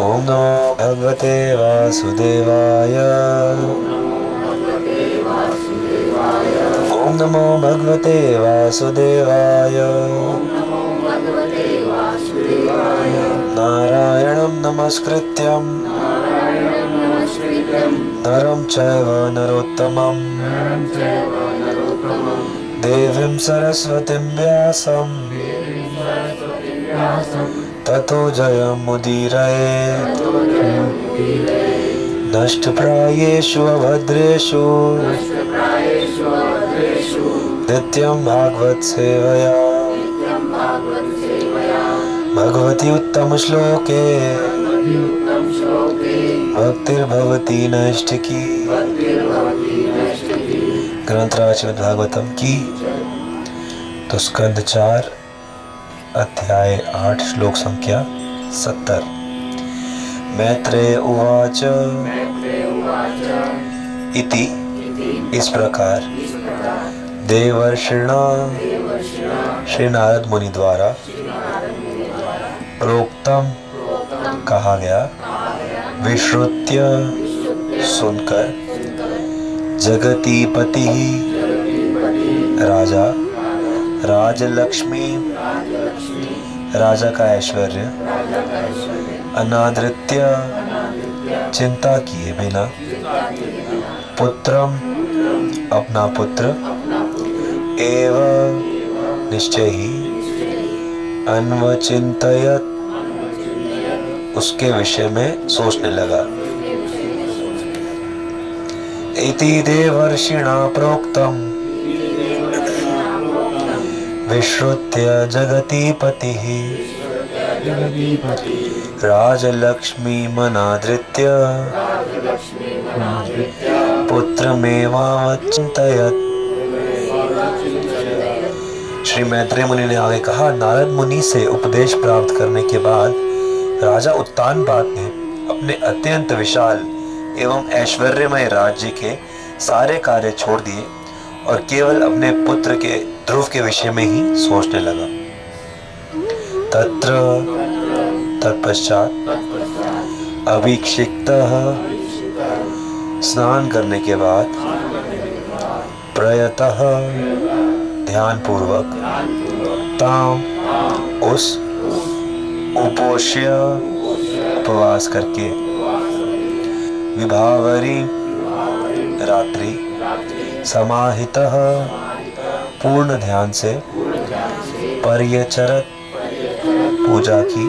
ओम नमो भगवते वासुदेवाय। ओम नमो भगवते वासुदेवाय। नारायणं नमस्कृत्यं नरं चैव नरोत्तमं देवीं सरस्वतीं व्यासं ततो जयमुदीरयेत्। नष्टप्रायेषु अभद्रेषु नित्यं भागवत सेवया भगवती उत्तम श्लोके भक्तिर्भवती नैष्ठिकी। ग्रंथराज श्रीमद् भागवतम की। तो स्कंद 4 अध्याय 8 श्लोक संख्या 70। मैत्रेय उवाच इति इस प्रकार देवर्षिणा श्री नारद मुनि द्वारा प्रोक्तम कहा गया, विश्रुत्य सुनकर, जगतीपति राजा, राजलक्ष्मी राजा का ऐश्वर्य, अनादृत्य चिंता किए बिना, पुत्रम अपना पुत्र, एवं निश्चय ही, अन्वचिंतयत उसके विषय में सोचने लगा। इति देवर्षिणा प्रोक्तम विश्रुत्य जगतीपतिः राजलक्ष्मीमनादृत्य पुत्रमेवावचिन्तयत्। श्री मैत्रेय मुनि ने आगे कहा, नारद मुनि से उपदेश प्राप्त करने के बाद राजा उत्तानपाद ने अपने अत्यंत विशाल एवं ऐश्वर्यमय राज्य के सारे कार्य छोड़ दिए और केवल अपने पुत्र के ध्रुव के विषय में ही सोचने लगा। तत्पश्चात अभिषिक्तः स्नान करने के बाद प्रयतः ध्यान पूर्वक ताम उस उपोष्य उपवास करके विभावरी रात्रि समाहितः पूर्ण ध्यान से पर्यचरत पूजा की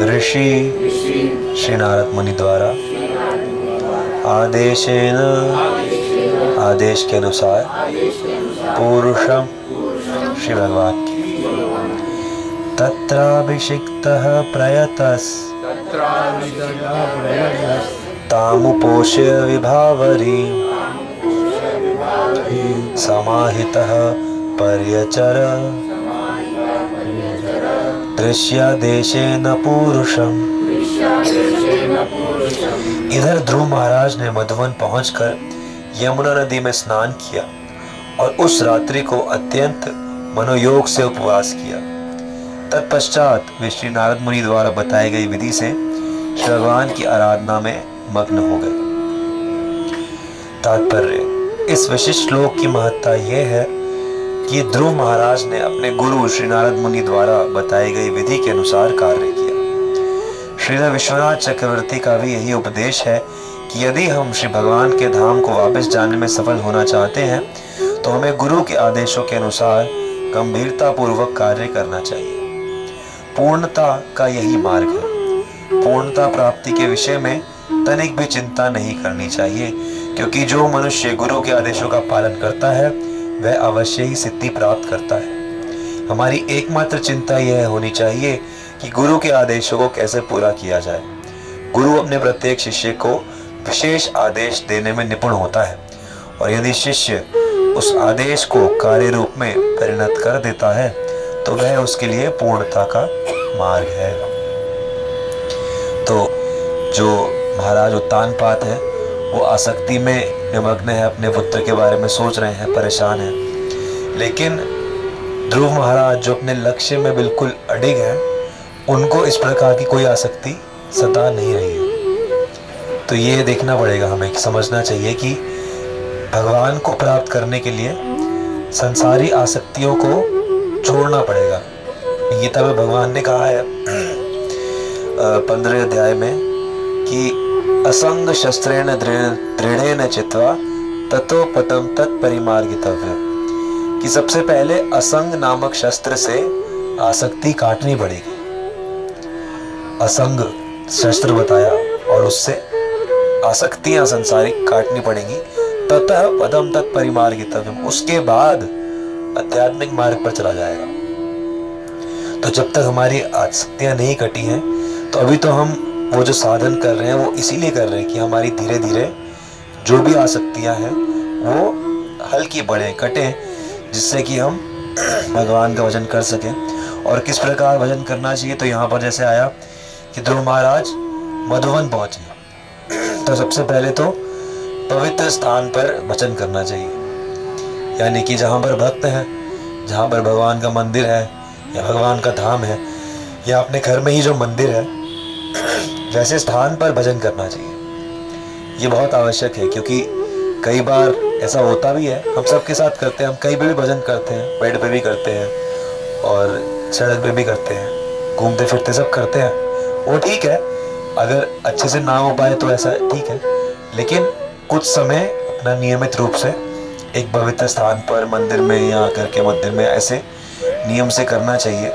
ऋषि श्री नारद मुनि द्वारा आदेशेन आदेश के अनुसार पुरुषम श्री भगवान की तत्राभिषिक्तः प्रयतस तामुपोष्य विभावरी समाहितः पर्यचर दृश्यादेशेन पुरुषम। इधर ध्रुव महाराज ने मधुवन पहुंचकर यमुना नदी में स्नान किया और उस रात्रि को अत्यंत मनोयोग से उपवास किया। तत्पश्चात वे श्री नारद मुनि द्वारा बताई गई विधि से श्री भगवान की आराधना में मग्न हो गए। तात्पर्य, इस विशिष्ट श्लोक की महत्ता यह है कि ध्रुव महाराज ने अपने गुरु श्री नारद मुनि द्वारा बताई गई विधि के अनुसार कार्य किया। श्रीधर विश्वनाथ चक्रवर्ती का भी यही उपदेश है कि यदि हम श्री भगवान के धाम को वापस जाने में सफल होना चाहते हैं तो हमें गुरु के आदेशों के अनुसार गंभीरता पूर्वक कार्य करना चाहिए। पूर्णता का यही मार्ग है। पूर्णता प्राप्ति के विषय में तनिक भी चिंता नहीं करनी चाहिए, क्योंकि जो मनुष्य गुरु के आदेशों का पालन करता है वह अवश्य ही सिद्धि प्राप्त करता है। हमारी एकमात्र चिंता यह होनी चाहिए कि गुरु के आदेशों को कैसे पूरा किया जाए। गुरु अपने प्रत्येक शिष्य को विशेष आदेश देने में निपुण होता है और यदि शिष्य उस आदेश को कार्य रूप में परिणत कर देता है तो वह उसके लिए पूर्णता का मार्ग है। तो जो महाराज उत्तानपाद है वो आसक्ति में निमग्न है, अपने पुत्र के बारे में सोच रहे हैं, परेशान हैं। लेकिन ध्रुव महाराज जो अपने लक्ष्य में बिल्कुल अडिग हैं, उनको इस प्रकार की कोई आसक्ति सता नहीं रही है। तो ये देखना पड़ेगा हमें, समझना चाहिए कि भगवान को प्राप्त करने के लिए संसारी आसक्तियों को छोड़ना पड़ेगा। गीता में भगवान ने कहा है 15 अध्याय में कि असंग शस्त्रेण दृढ़ेन चित्वा ततो पदम तत्परिमार्गितव्य, कि सबसे पहले असंग नामक शस्त्र से आसक्ति काटनी पड़ेगी। असंग शस्त्र बताया और उससे आसक्तियां संसारिक काटनी पड़ेंगी। ततः पदम तत्परिमार्गितव्यम, उसके बाद आध्यात्मिक मार्ग पर चला जाएगा। तो जब तक हमारी आसक्तियां नहीं कटी हैं, तो अभी तो हम वो जो साधन कर रहे हैं वो इसीलिए कर रहे हैं कि हमारी धीरे धीरे जो भी आसक्तियां हैं वो हल्की बढ़े, कटें, जिससे कि हम भगवान का भजन कर सकें। और किस प्रकार भजन करना चाहिए, तो यहाँ पर जैसे आया कि ध्रुव महाराज मधुवन पहुंचे, तो सबसे पहले तो पवित्र स्थान पर भजन करना चाहिए, यानी कि जहाँ पर भक्त हैं, जहाँ पर भगवान का मंदिर है या भगवान का धाम है या अपने घर में ही जो मंदिर है, वैसे स्थान पर भजन करना चाहिए। ये बहुत आवश्यक है, क्योंकि कई बार ऐसा होता भी है, हम सबके साथ करते हैं, हम कहीं भी भजन करते हैं, बेड पे भी करते हैं और सड़क पे भी करते हैं, घूमते फिरते सब करते हैं, वो ठीक है, अगर अच्छे से ना हो पाए तो ऐसा ठीक है, लेकिन कुछ समय अपना नियमित रूप से एक पवित्र स्थान पर, मंदिर में या घर के मंदिर में ऐसे नियम से करना चाहिए,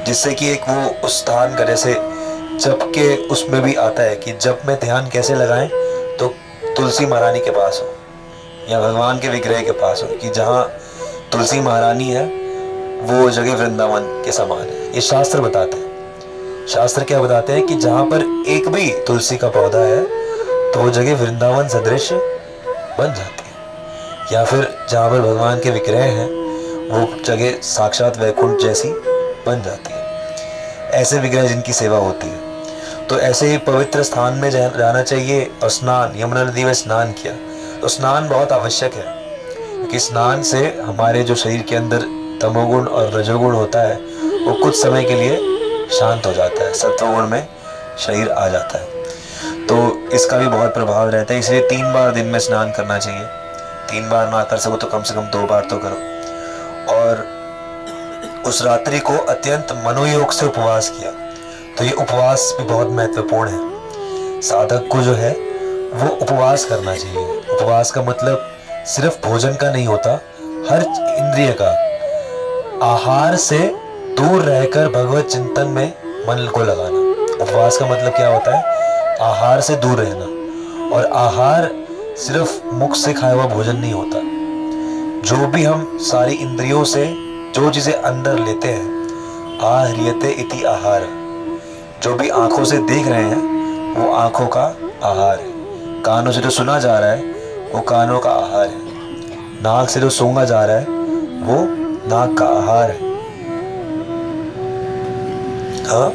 जिससे कि एक वो उस स्थान का, जैसे जप के उसमें भी आता है कि जप में ध्यान कैसे लगाएं, तो तुलसी महारानी के पास हो या भगवान के विग्रह के पास हो, कि जहाँ तुलसी महारानी है वो जगह वृंदावन के समान है। ये शास्त्र बताते हैं। शास्त्र क्या बताते हैं कि जहाँ पर एक भी तुलसी का पौधा है तो वो जगह वृंदावन सदृश बन जाती है, या फिर जहाँ पर भगवान के विग्रह हैं वो जगह साक्षात वैकुंठ जैसी बन जाती है, ऐसे विग्रह जिनकी सेवा होती है। तो ऐसे ही पवित्र स्थान में जाना चाहिए। और स्नान, यमुना नदी में स्नान किया, तो स्नान बहुत आवश्यक है, क्योंकि स्नान से हमारे जो शरीर के अंदर तमोगुण और रजोगुण होता है वो कुछ समय के लिए शांत हो जाता है, सत्वगुण में शरीर आ जाता है। तो इसका भी बहुत प्रभाव रहता है, इसलिए 3 बार दिन में स्नान करना चाहिए। 3 बार ना कर सको तो कम से कम 2 बार तो करो। और उस रात्रि को अत्यंत मनोयोग से उपवास किया, तो ये उपवास भी बहुत महत्वपूर्ण है। साधक को जो है वो उपवास करना चाहिए। उपवास का मतलब सिर्फ भोजन का नहीं होता, हर इंद्रिय का, आहार से दूर रहकर भगवत चिंतन में मन को लगाना। उपवास का मतलब क्या होता है? आहार से दूर रहना। और आहार सिर्फ मुख से खाया हुआ भोजन नहीं होता, जो भी हम सारी इंद्रियों से जो चीजें अंदर लेते हैं, आह्रियते इति आहार, जो भी आंखों से देख रहे हैं वो आंखों का आहार है, कानों से जो सुना जा रहा है वो कानों का आहार है, नाक से जो सूंघा जा रहा है वो नाक का आहार है। हाँ,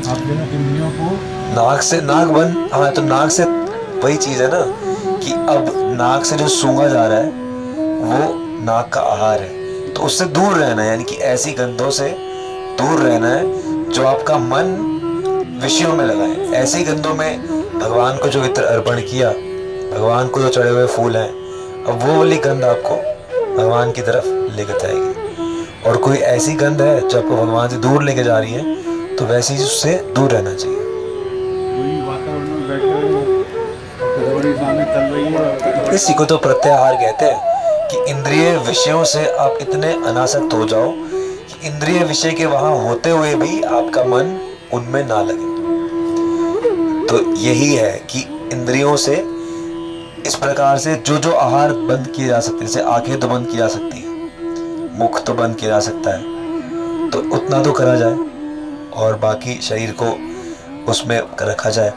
आप इंद्रियों को नाक बंद, हाँ, तो नाक से वही चीज है ना कि अब नाक से जो सूंघा जा रहा है वो नाक का आहार है, तो उससे दूर रहना है, यानी कि ऐसी गंधों से दूर रहना है जो आपका मन विषयों में लगाए। ऐसी गंधों में भगवान को जो इत्र अर्पण किया, भगवान को जो चढ़े हुए फूल हैं, अब वो वाली गंध आपको भगवान की तरफ लेकर जाएगी। और कोई ऐसी गंध है जो आपको भगवान से दूर लेके जा रही है, तो वैसी उससे दूर रहना चाहिए। इसी को तो प्रत्याहार कहते हैं, कि इंद्रिय विषयों से आप इतने अनासक्त हो जाओ कि इंद्रिय विषय के वहां होते हुए भी आपका मन उनमें ना लगे। तो यही है कि इंद्रियों से इस प्रकार से जो जो आहार बंद किए जा सकते हैं, जैसे आंखें तो बंद की जा सकती है, मुख तो बंद किया जा सकता है, तो उतना तो करा जाए और बाकी शरीर को उसमें रखा जाए।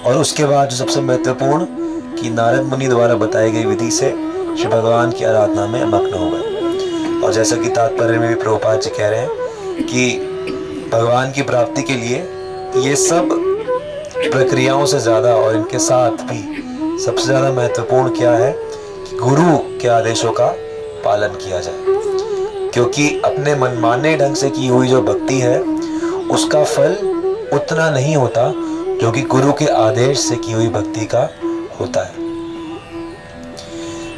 और उसके बाद जो सबसे महत्वपूर्ण, कि नारद मुनि द्वारा बताई गई विधि से श्री भगवान की आराधना में मग्न हो गए। और जैसा कि तात्पर्य में भी प्रभुपाद जी कह रहे हैं कि भगवान की प्राप्ति के लिए ये सब प्रक्रियाओं से ज़्यादा और इनके साथ भी सबसे ज़्यादा महत्वपूर्ण क्या है कि गुरु के आदेशों का पालन किया जाए, क्योंकि अपने मनमाने ढंग से की हुई जो भक्ति है उसका फल उतना नहीं होता जो कि गुरु के आदेश से की हुई भक्ति का होता है।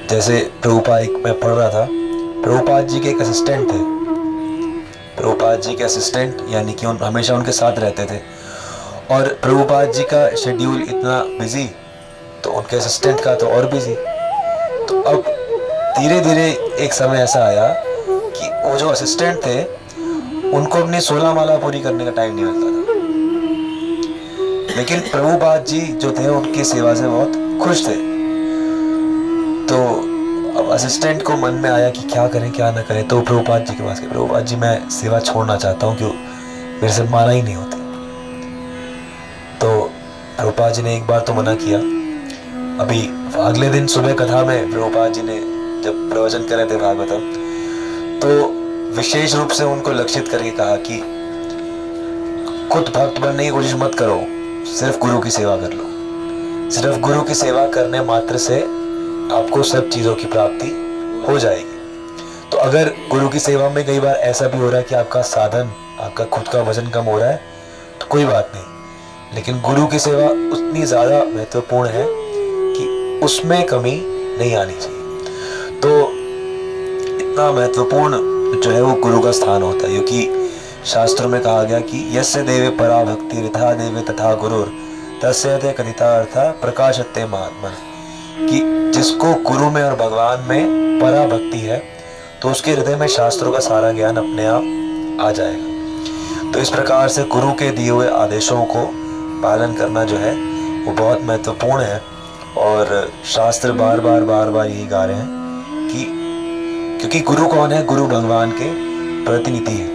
जैसे प्रभुपाद, एक मैं पढ़ रहा था, प्रभुपाद जी के एक असिस्टेंट थे। प्रभुपाद जी के असिस्टेंट यानी कि हमेशा उनके साथ रहते थे, और प्रभुपाद जी का शेड्यूल इतना बिजी, तो उनके असिस्टेंट का तो और बिजी। तो अब धीरे धीरे एक समय ऐसा आया कि वो जो असिस्टेंट थे उनको अपनी 16 माला पूरी करने का टाइम नहीं मिलता था, लेकिन प्रभुपाद जी जो थे उनकी सेवा से बहुत खुश थे। तो अब असिस्टेंट को मन में आया कि क्या करें क्या ना करें, तो प्रभुपाद जी के पास गए, प्रभुपाद जी मैं सेवा छोड़ना चाहता हूँ, क्यों मेरे से माला ही नहीं होती। तो प्रभुपाद जी ने एक बार तो मना किया। अभी अगले दिन सुबह कथा में प्रभुपाद जी ने जब प्रवचन कर रहे थे भागवतम, तो विशेष रूप से उनको लक्षित करके कहा कि खुद भक्त बनने की कोशिश मत करो, सिर्फ गुरु की सेवा कर लो। सिर्फ गुरु की सेवा करने मात्र से आपको सब चीज़ों की प्राप्ति हो जाएगी। तो अगर गुरु की सेवा में कई बार ऐसा भी हो रहा है कि आपका साधन, आपका खुद का वजन कम हो रहा है, तो कोई बात नहीं, लेकिन गुरु की सेवा उतनी ज़्यादा महत्वपूर्ण है कि उसमें कमी नहीं आनी चाहिए। तो इतना महत्वपूर्ण जो है वो गुरु का स्थान होता है, क्योंकि शास्त्रों में कहा गया कि यस्य देवे परा भक्ति रिथा देवे तथा गुरुर तस्य ते कथिता अर्था प्रकाशते महात्मन, कि जिसको गुरु में और भगवान में परा भक्ति है तो उसके हृदय में शास्त्रों का सारा ज्ञान अपने आप आ जाएगा। तो इस प्रकार से गुरु के दिए हुए आदेशों को पालन करना जो है वो बहुत महत्वपूर्ण है, और शास्त्र बार बार यही गा रहे हैं कि क्योंकि गुरु कौन है, गुरु भगवान के प्रतिनिधि है।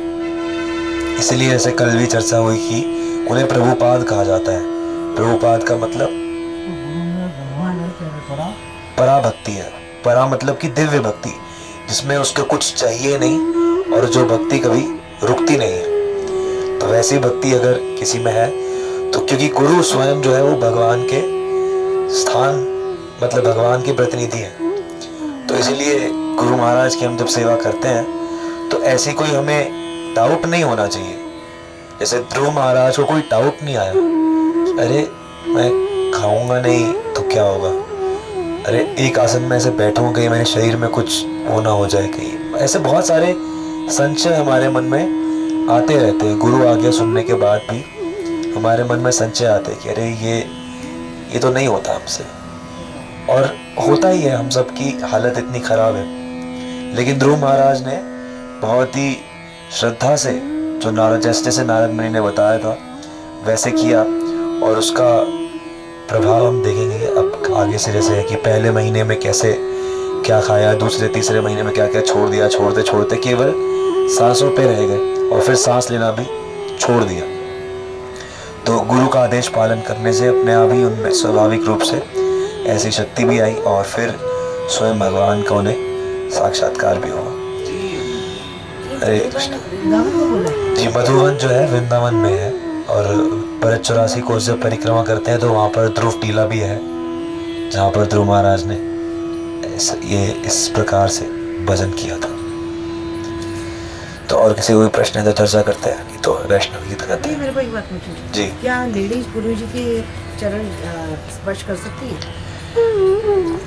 इसलिए ऐसे कल भी चर्चा हुई कि उन्हें प्रभुपाद कहा जाता है। प्रभुपाद का मतलब परा भक्ति है। परा मतलब कि दिव्य भक्ति, जिसमें उसको कुछ चाहिए नहीं और जो भक्ति कभी रुकती नहीं है। तो वैसी भक्ति अगर किसी में है तो, क्योंकि गुरु स्वयं जो है वो भगवान के स्थान, मतलब भगवान के प्रतिनिधि है। तो इसलिए गुरु महाराज की हम जब सेवा करते हैं तो ऐसी कोई हमें डाउट नहीं होना चाहिए। जैसे ध्रुव महाराज को कोई डाउट नहीं आया, अरे मैं खाऊंगा नहीं तो क्या होगा, अरे एक आसन में ऐसे बैठूंगा कहीं मेरे शरीर में कुछ वो ना हो जाए कहीं। ऐसे बहुत सारे संशय हमारे मन में आते रहते हैं। गुरु आज्ञा सुनने के बाद भी हमारे मन में संशय आते हैं कि अरे ये तो नहीं होता हमसे, और होता ही है, हम सबकी हालत इतनी खराब है। लेकिन ध्रुव महाराज ने बहुत ही श्रद्धा से, जो नारद, जैसे नारद मुनि ने बताया था वैसे किया, और उसका प्रभाव हम देखेंगे अब आगे से। जैसे है कि पहले महीने में कैसे क्या खाया, दूसरे तीसरे महीने में क्या क्या छोड़ दिया, छोड़ते छोड़ते केवल सांसों पे रह गए और फिर सांस लेना भी छोड़ दिया। तो गुरु का आदेश पालन करने से अपने आप ही उनमें स्वाभाविक रूप से ऐसी शक्ति भी आई, और फिर स्वयं भगवान का उन्हें साक्षात्कार भी हुआ। हरे कृष्ण जी। मधुवन जो है वृंदावन में है, और भरत 84 कोस जब परिक्रमा करते हैं तो वहाँ पर ध्रुव टीला भी है, जहाँ पर ध्रुव महाराज ने इस प्रकार से भजन किया था। तो और किसी को भी प्रश्न है तो चर्चा करते हैं, नहीं तो वैष्णव गीत गाते हैं। मेरे को एक बात पूछनी जी, क्या लेडीज गुरु जी के चरण स्पर्श कर सकती है?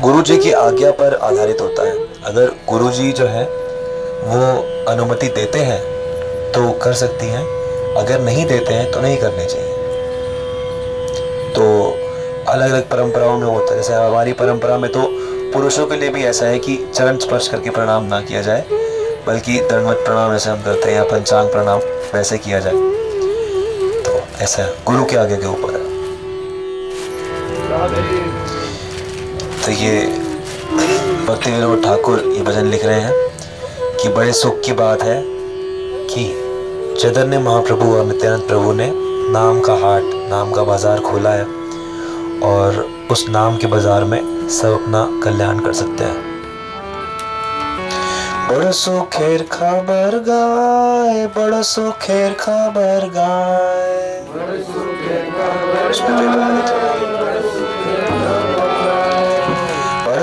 गुरु जी की आज्ञा पर आधारित होता है। अगर गुरु जी जो है वो अनुमति देते हैं तो कर सकती हैं, अगर नहीं देते हैं तो नहीं करने चाहिए। तो अलग अलग परंपराओं में होता है। जैसे हमारी परंपरा में तो पुरुषों के लिए भी ऐसा है कि चरण स्पर्श करके प्रणाम ना किया जाए, बल्कि दंडवत प्रणाम जैसे हम करते हैं या पंचांग प्रणाम वैसे किया जाए। तो ऐसा गुरु के आगे के ऊपर है। तो ये भक्ति विनोद ठाकुर ये भजन लिख रहे हैं कि बड़े सुख की बात है कि चैतन्य महाप्रभु और नित्यानंद प्रभु ने नाम का हाट, नाम का बाजार खोला है, और उस नाम के बाजार में सब अपना कल्याण कर सकते हैं। बड़ सुखेर खबर गाय, बड़ सुखेर खबर गाय, बड़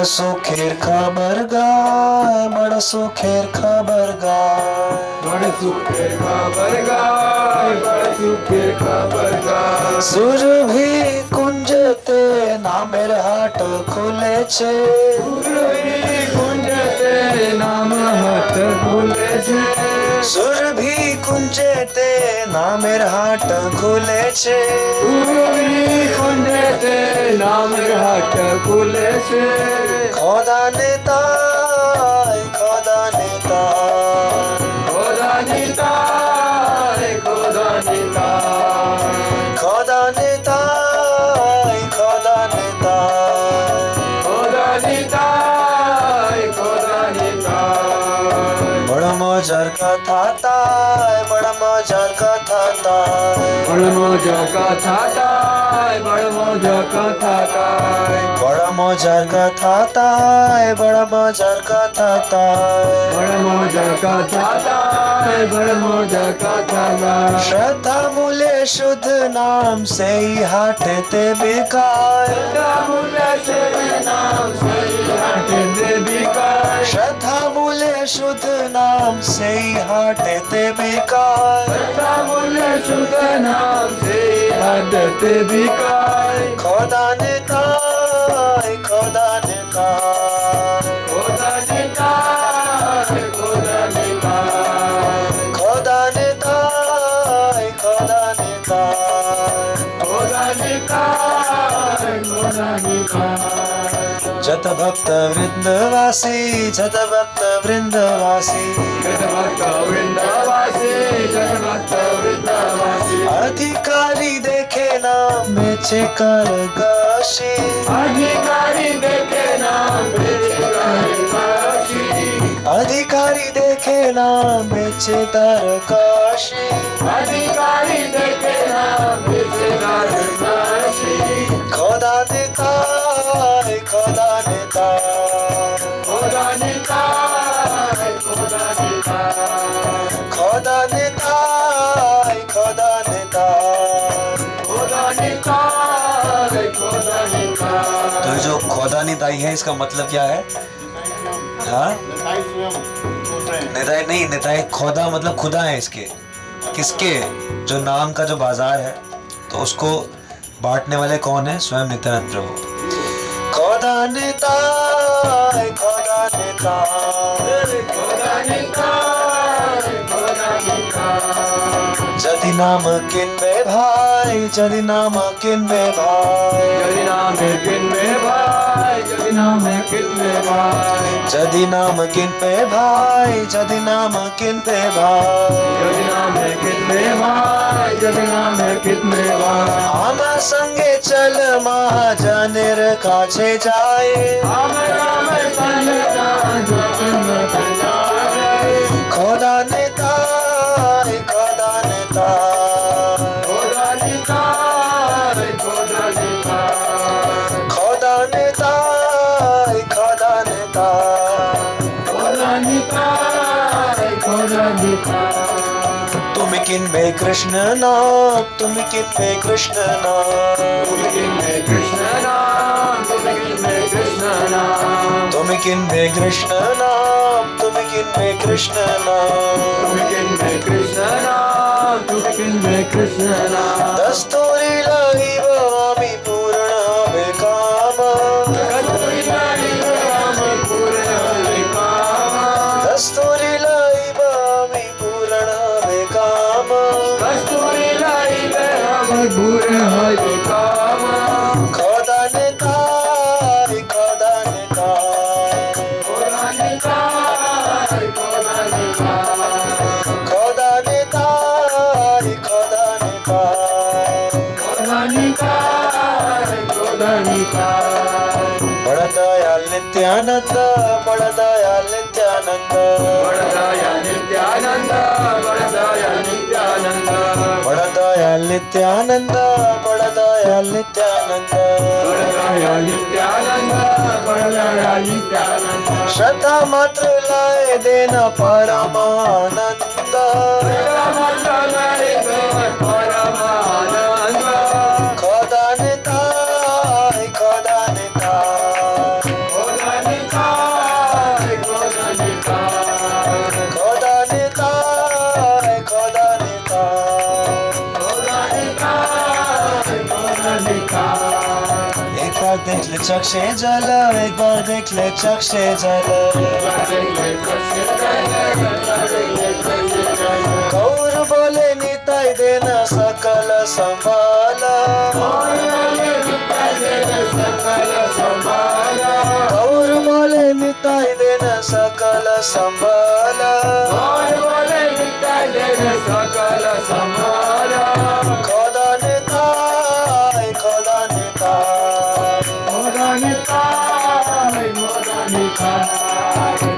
सुखेर खबर गाय, बड़ सुखेर खबर गाय। बड़े सुख के खबर गाय, बड़े सुख के खबर गाय। सुरभि कुंज ते नामेर हाट खुले छे, सुरभि कुंज ते नाम हाट खुले छे, सुरभि कुंज ते नामेर हाट खुले छे। सुरभि कुंज ते नाम हाट खुले छे। खोदा नेताय, खोदा नेताय, खोदा निताय, खोदा निताय, खोदा नेताय, खोदा नेताय। खोदा निताय, खोदा निताय। बड़ मजार कथा ताय, बड़ मजार कथा ताय, बड़ मौज कथा ताय, बड़ मौज कथा ताय, बड़ मजार कथा ताय, बड़ मजार कथा ताय। बड़ मौज कथा ताय, बड़ मौज कथा ताय। श्रद्धा मूल्य शुद्ध नाम से ही हाटे ते बिकाय, श्रद्धा मूल्य शुद्ध नाम से हाटे ते बिकाय, श्रद्धा मूल्य शुद्ध नाम से ही हाटे ते बिकाय। श्रद्धा मूल्य शुद्ध नाम से हाटे ते बिकाय। खोदा नेताय, खोदा नेताय, खोदा निताय, खोदा निताय, खोदा नेताय, खोदा नेताय। खोदा निताय, खोदा निताय। जत भक्त वृंदवासी, जत भक्त वृंदवासी, जत भक्त वृंदावासी, जत भक्त वृंदावासी। अधिकारी देखे नाम बेचे कर गाशी, अधिकारी देखे नाम बेचे काशी, अधिकारी देखे नाम बेचे तर काशी। अधिकारी देखे नाम बेचे काशी। खोदा नेताय, खोदा नेताय, खोदा निताय, खोदा निताय, खोदा नेताय, खोदा नेताय। खोदा निताय, खोदा निताय। तो जो खोदा निताई है इसका मतलब क्या है? हाँ, निताई नहीं, निताई खोदा मतलब खुदा है इसके। किसके? जो नाम का जो बाजार है, तो उसको बांटने वाले कौन है? स्वयं नित्यानंद प्रभु। खोदा निताय, खोदा निताय, खोदा निताय, खोदा निताय। जदि नाम किन्बे भाई, जदि नाम किन्बे भाई, जदि नाम किन्बे भाई, जदि नाम किन्बे भाई, जदि नाम किन्बे भाई, जदि नाम किन्बे भाई। जदि नाम किन्बे भाई, जदि नाम किन्बे भाई। आमा संगे चल महाजनेर काछे जाए, राम राम संगता जगन्नाथ जाए। खोदा नेताय, खोदा नेताय, खोदा निताय, खोदा निताय, खोदा नेताय, खोदा नेताय। खोदा निताय, खोदा निताय। तुम किन्बे कृष्ण नाम, तुम किन्बे कृष्ण नाम, तुम किन्बे कृष्ण नाम, तुम किन्बे कृष्ण नाम, तुम किन्बे कृष्ण नाम, तुम किन्बे कृष्ण नाम। तुम किन्बे कृष्ण नाम, तुम किन्बे कृष्ण नाम। दस्तूरी लाई आमी पूर्ण बेकाम, कस्तूरी लाई राम पूर्ण विकाम, दस्तूरी लाई आमी पूर्ण बेकाम। कस्तूरी लाई राम पूर्ण विकाम। खोदा नेताय, खोदा नेताय, खोदा निताय, खोदा निताय, खोदा नेताय, खोदा नेताय। खोदा निताय, खोदा निताय। बड़ा दयाल नित्यानंद, बड़ा दयाल नित्यानंद, बड़ा दयाल नित्यानंद, बड़ा दयाल नित्यानंद, बड़ा दयाल नित्यानंद, बड़ा दयाल नित्यानंद। बड़ा दयाल नित्यानंद, बड़ा दयाल नित्यानंद। श्रद्धा मात्र लाए देना परमानंद, परमानंद। खोदा नेताय, खोदा नेताय, खोदा निताय, खोदा निताय, खोदा नेताय, बार देख ले चक्षे जल, एक बार देख ले चक्षे जल। गौर बोले निताई देना सकल संभाला, गौर बोले निताई देना सकल संभाला। खोदा निताई, खोदा निताई।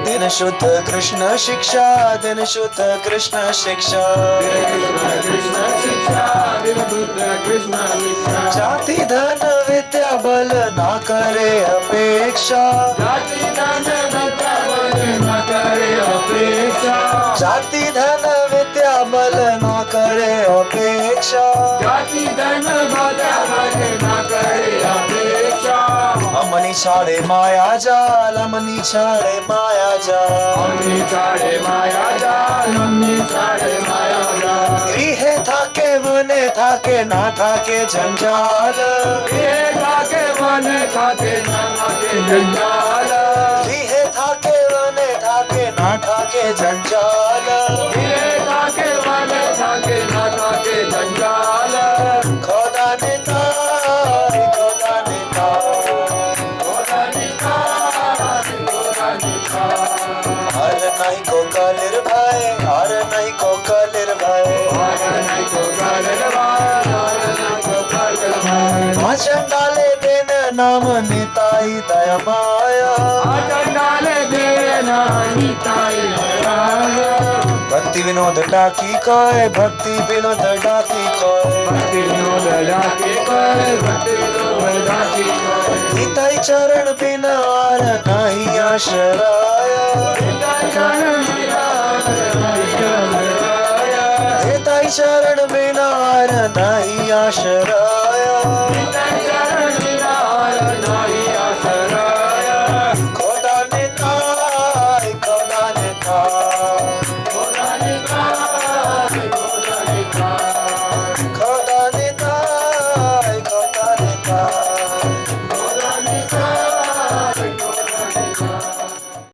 दिन शुद्ध कृष्ण शिक्षा, दिन शुद्ध कृष्ण शिक्षा। जाति धन विद्या बल ना करे अपेक्षा, जाति धन विद्या बल ना करे अपेक्षा। अमनी छाड़े माया जाल, अमनी छाड़े माया जाल। गृहे थाके वने थाके ना थाके जंजाल, गृहे थाके वने थाके ना थाके जंजाल। खोदा निताई, खोदा निताई। हर नहीं को कालिर भाई, हर नहीं को कालिर भाई। वचन डाले देन नाम निताई दया माया, भक्ति विनोद डाकी कोय, भक्ति विनोद डाकी कोय। निताई चरण बिना आर नहीं आशराया, निताई चरण बिना आर नहीं आशराया।